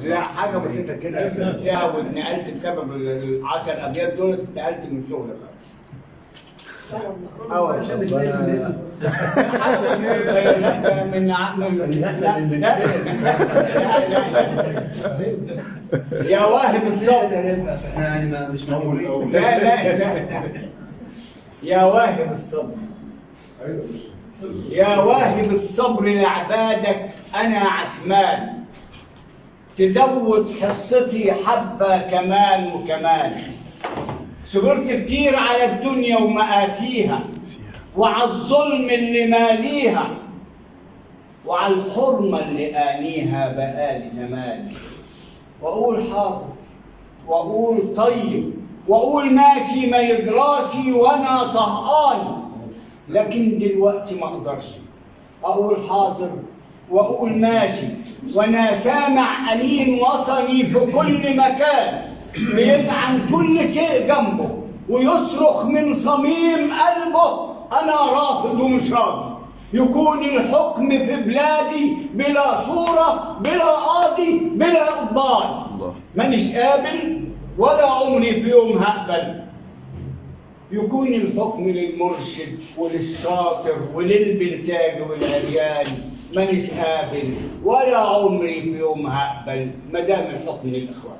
لا حاجه بسيطه كده فهمتها واتنقلت بسبب ال10 ابيات دول، اتنقلت من الشغل خالص. عشان نتنقل من هنا. حاجه بسيطه لا من لا يا واهب الصبر. احنا يعني مش مقبولين. لا يا واهب الصبر، يا واهب الصبر لعبادك أنا عسمان، تزود حصتي حبة كمان وكمان. صبرت كتير على الدنيا ومآسيها، وعلى الظلم اللي ماليها، وعلى الحرمة اللي آنيها بقالي زمان. وأقول حاضر وأقول طيب وأقول ماشي ما يجراسي وأنا طهقان، لكن دلوقتي ما أقدرش أقول حاضر وأقول ماشي وأنا سامع أنين وطني في كل مكان بيلعن كل شيء جنبه ويصرخ من صميم قلبه أنا رافض ومش راضي. يكون الحكم في بلادي بلا شورى بلا قاضي بلا قضبان. مانيش قابل ولا عمري في يوم هقبل. يكون الحكم للمرشد وللشاطر وللبلتاج والعريان. مانيش قابل ولا عمري في يوم هقبل ما دام الحكم للاخوان.